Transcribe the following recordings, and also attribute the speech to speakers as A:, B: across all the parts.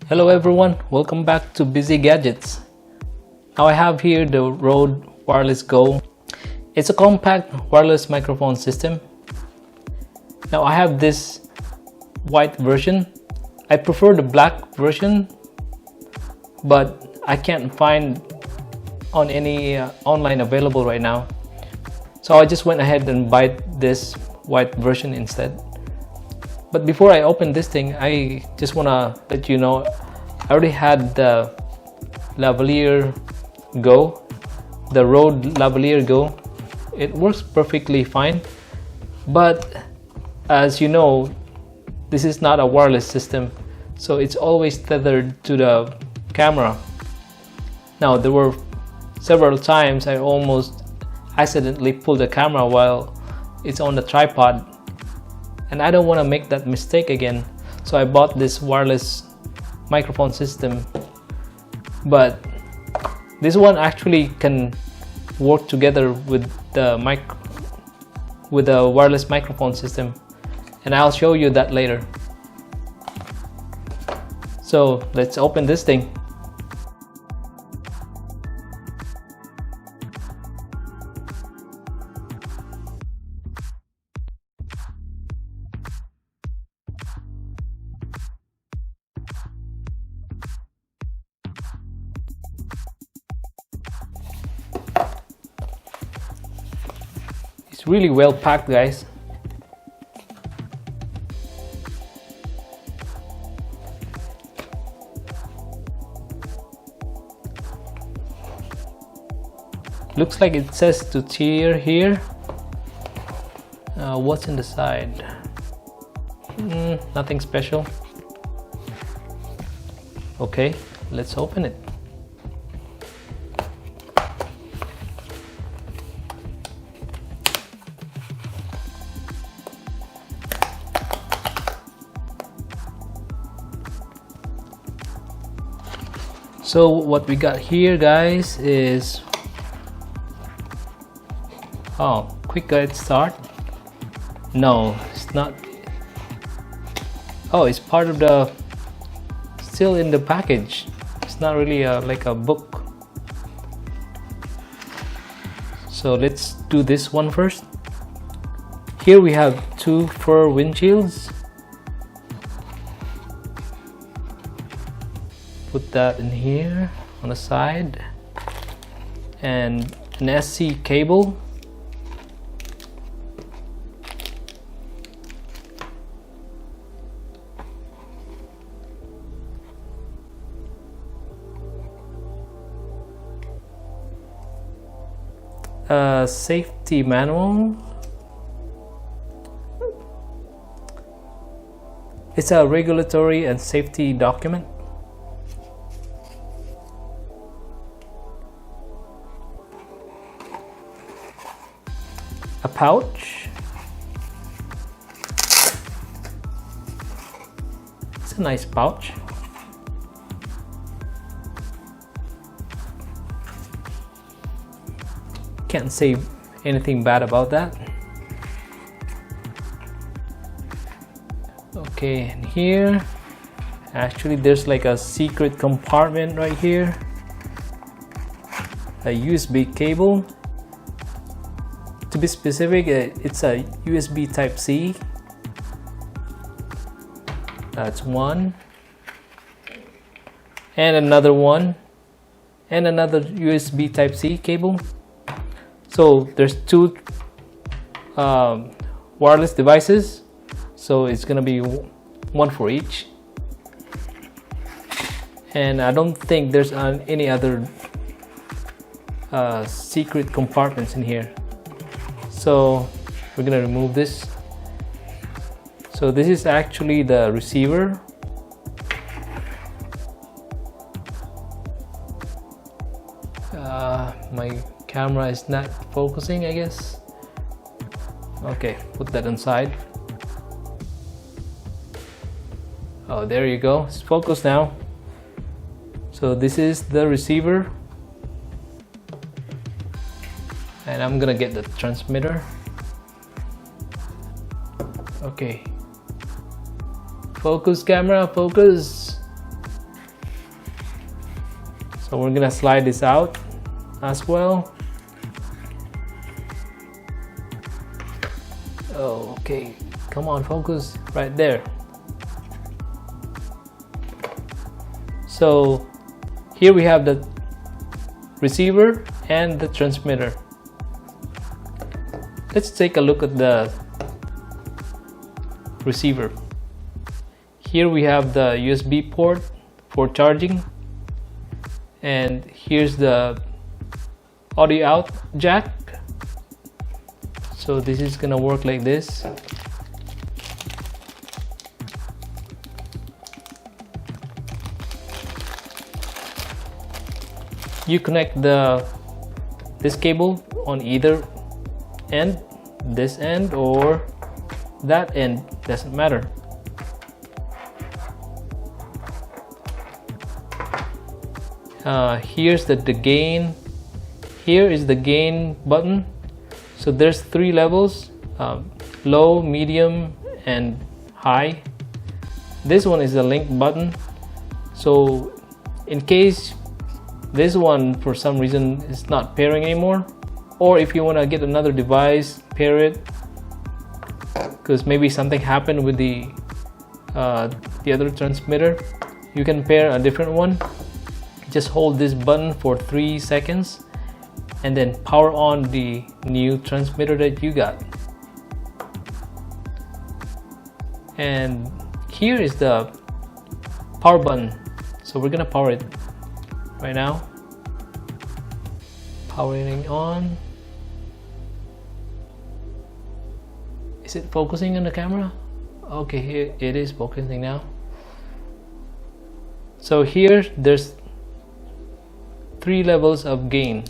A: Hello everyone, welcome back to Busy Gadgets. Now I have here the Rode Wireless Go. It's a compact wireless microphone system. Now I have this white version. I prefer the black version, but I can't find on any online available right now. So I just went ahead and buy this white version instead. But before I open this thing, I just want to let you know I already had the Lavalier Go, the Rode Lavalier Go. It works perfectly fine, but as you know, this is not a wireless system, so it's always tethered to the camera. Now there were several times I almost accidentally pulled the camera while it's on the tripod, and I don't want to make that mistake again, so I bought this wireless microphone system. But this one actually can work together with the wireless microphone system, and I'll show you that later. So let's open this thing. It's really well packed, guys. Looks like it says to tear here. What's in the side? Nothing special. Okay, let's open it. So what we got here, guys, is quick guide start. No, it's not. Oh, it's part of the, still in the package. It's not really like a book. So let's do this one first. Here we have two fur windshields. Put that in here on the side, and an SC cable. Safety manual. It's a regulatory and safety document. A pouch. It's a nice pouch. Can't say anything bad about that. Okay, and here actually there's like a secret compartment right here. A USB cable. To be specific, it's a USB Type-C. That's one. And another one. And another USB Type-C cable. So there's two wireless devices. So it's gonna be one for each. And I don't think there's any other secret compartments in here. So we're gonna remove this. So this is actually the receiver. My camera is not focusing, I guess. Okay, put that inside. Oh, there you go, it's focused now. So this is the receiver, and I'm gonna get the transmitter. Okay, focus camera, focus. So we're gonna slide this out as well. Oh, okay, come on, focus right there. So here we have the receiver and the transmitter. Let's take a look at the receiver. Here we have the USB port for charging, and here's the audio out jack. So this is gonna work like this. You connect this cable on either end, this end or that end, doesn't matter. Here's the gain. Here is the gain button. So there's 3 levels, low, medium and high. This one is the link button. So in case this one for some reason is not pairing anymore, or if you want to get another device, pair it, because maybe something happened with the other transmitter, you can pair a different one. Just hold this button for 3 seconds and then power on the new transmitter that you got. And here is the power button. So we're gonna power it right now. Powering on. Is it focusing on the camera? Okay, here it is focusing now. So here there's 3 levels of gain.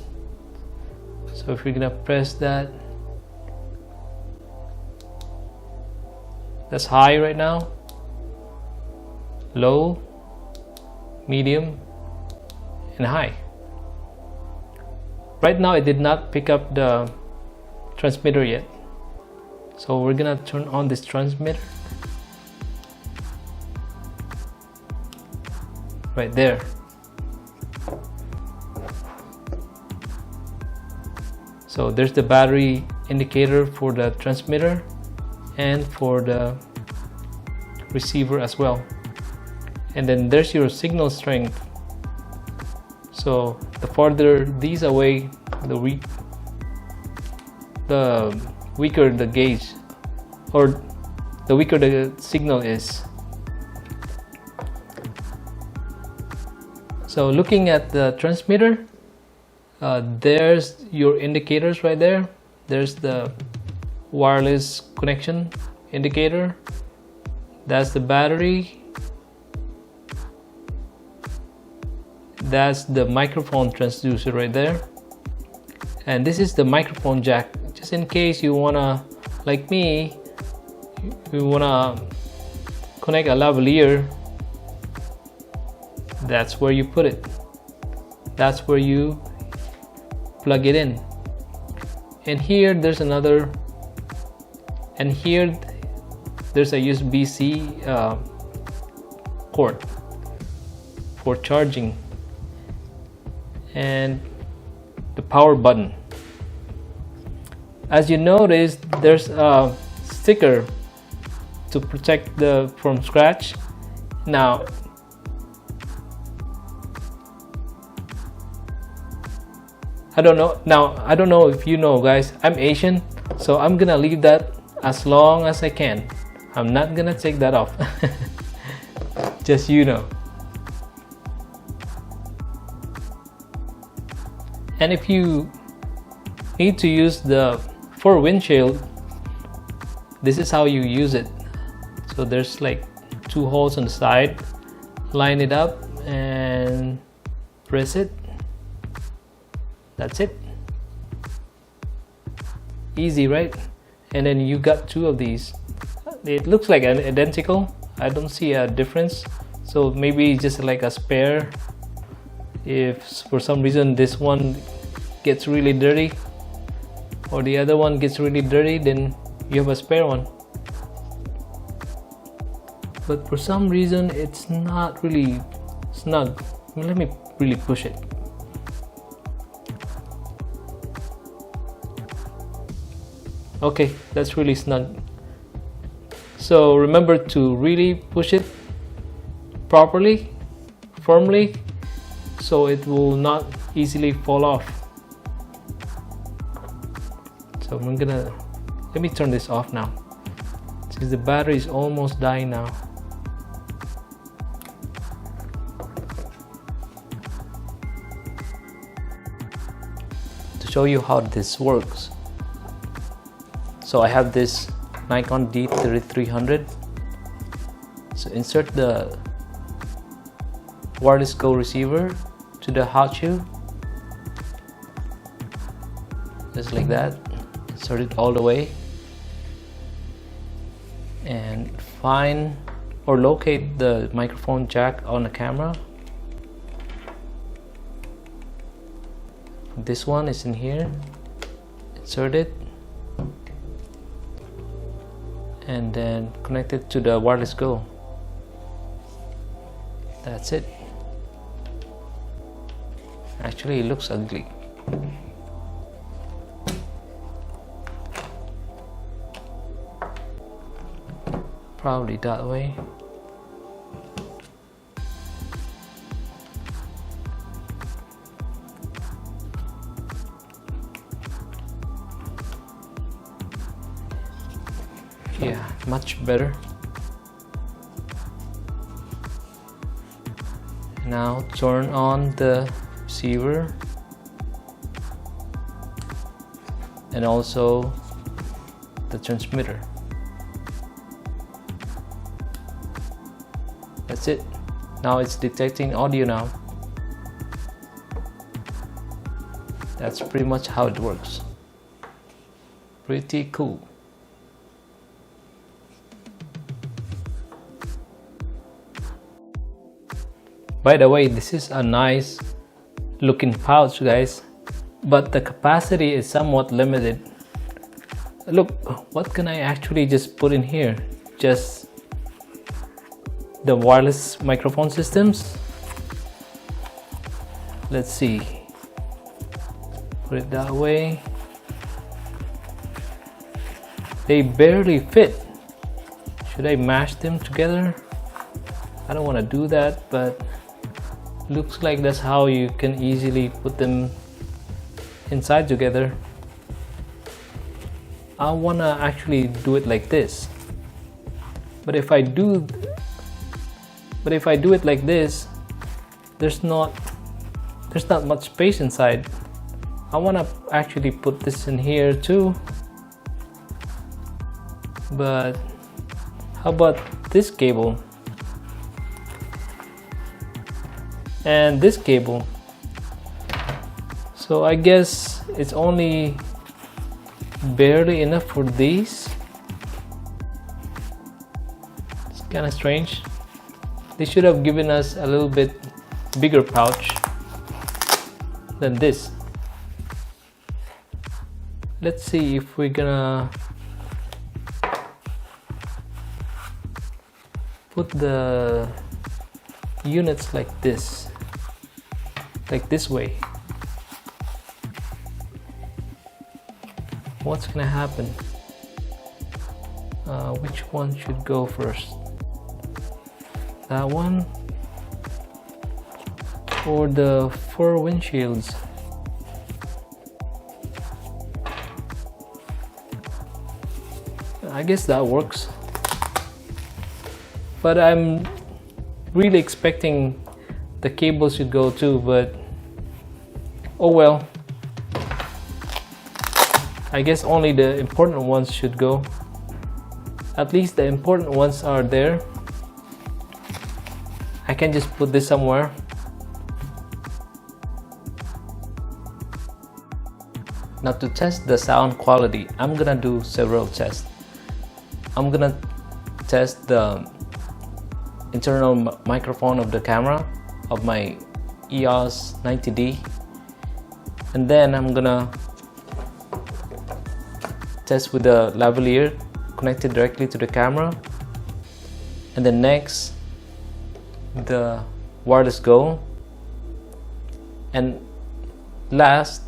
A: So if you're gonna press that, that's high right now, low, medium and high. Right now it did not pick up the transmitter yet, so we're gonna turn on this transmitter right there. So there's the battery indicator for the transmitter and for the receiver as well. And then there's your signal strength. So the farther these away, the weaker the gauge, or the weaker the signal is. So looking at the transmitter, there's your indicators right there. There's the wireless connection indicator. That's the battery. That's the microphone transducer right there. And this is the microphone jack. Just in case you wanna, like me, you wanna connect a lavalier, that's where you put it. That's where you plug it in. And here there's another, and here there's a USB-C port for charging, and the power button. As you notice, there's a sticker to protect from scratch. Now I don't know if you know, guys, I'm Asian, so I'm gonna leave that as long as I can. I'm not gonna take that off. Just you know. And if you need to use for windshield, this is how you use it. So there's like 2 holes on the side. Line it up and press it. That's it. Easy, right? And then you got 2 of these. It looks like identical. I don't see a difference. So maybe just like a spare. If for some reason this one gets really dirty or the other one gets really dirty, then you have a spare one. But for some reason it's not really snug. Let me really push it. Okay, that's really snug. So remember to really push it properly, firmly, so it will not easily fall off. So let me turn this off now, since the battery is almost dying now. To show you how this works, so I have this Nikon D3300. So insert the wireless Go receiver to the hot shoe, just like that. Insert it all the way and find or locate the microphone jack on the camera. This one is in here. Insert it and then connect it to the wireless Go. That's it. Actually, it looks ugly. Probably that way. Yeah, much better. Now turn on the receiver and also the transmitter. That's it. Now it's detecting audio now. That's pretty much how it works. Pretty cool. By the way, this is a nice looking pouch, guys, but the capacity is somewhat limited. Look, what can I actually just put in here? Just the wireless microphone systems. Let's see. Put it that way. They barely fit. Should I mash them together? I don't want to do that, but looks like that's how you can easily put them inside together. I want to actually do it like this, but if I do it like this, there's not much space inside. I want to actually put this in here too, but how about this cable and this cable? So I guess it's only barely enough for these. It's kind of strange. They should have given us a little bit bigger pouch than this. Let's see if we're gonna put the units like this way. What's gonna happen? Which one should go first? That one or the 4 windshields? I guess that works, but I'm really expecting the cable should go too, but oh well. I guess only the important ones should go. At least the important ones are there. I can just put this somewhere. Now to test the sound quality, I'm gonna do several tests. I'm gonna test the internal microphone of the camera of my EOS 90D, and then I'm gonna test with the lavalier connected directly to the camera, and then next the wireless Go, And last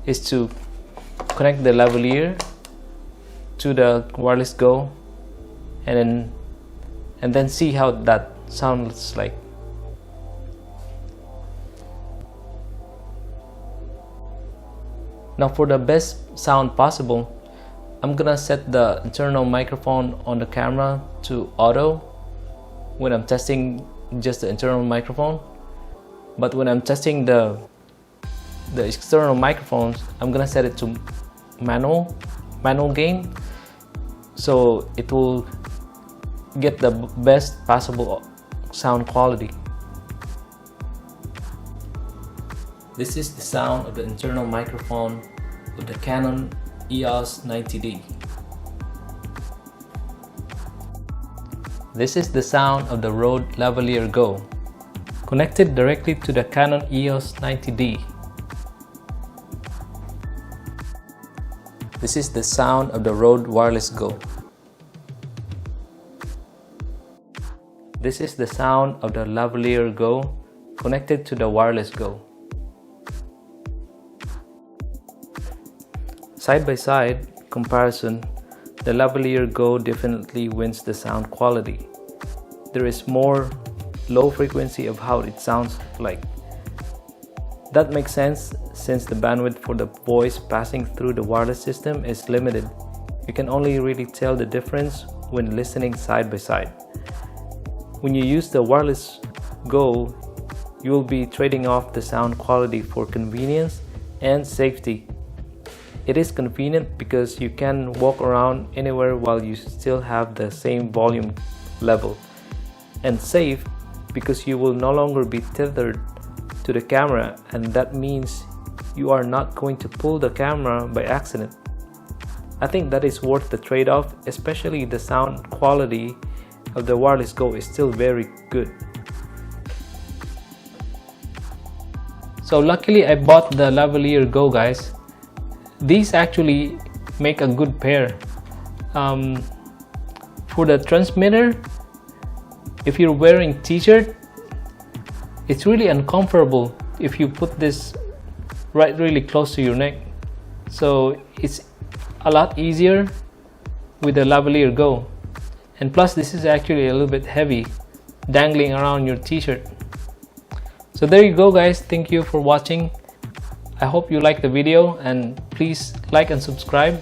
A: is to connect the lavalier to the Wireless Go, and then see how that sounds like. Now for the best sound possible, I'm gonna set the internal microphone on the camera to auto when I'm testing just the internal microphone. But when I'm testing the external microphones, I'm gonna set it to manual gain, so it will get the best possible sound quality. This is the sound of the internal microphone of the Canon EOS 90D. This is the sound of the Rode Lavalier Go, connected directly to the Canon EOS 90D. This is the sound of the Rode Wireless Go. This is the sound of the Lavalier Go connected to the Wireless Go. Side by side comparison, the Lavalier Go definitely wins the sound quality. There is more low frequency of how it sounds like. That makes sense since the bandwidth for the voice passing through the wireless system is limited. You can only really tell the difference when listening side by side. When you use the Wireless Go, you will be trading off the sound quality for convenience and safety. It is convenient because you can walk around anywhere while you still have the same volume level, and safe because you will no longer be tethered to the camera, and that means you are not going to pull the camera by accident. I think that is worth the trade-off, especially the sound quality of the Wireless Go is still very good. So luckily I bought the Lavalier Go, guys. These actually make a good pair. For the transmitter, if you're wearing t-shirt, it's really uncomfortable if you put this right really close to your neck. So it's a lot easier with the Lavalier Go. And plus this is actually a little bit heavy, dangling around your t-shirt. So there you go, guys. Thank you for watching. I hope you liked the video, and please like and subscribe,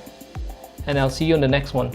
A: and I'll see you in the next one.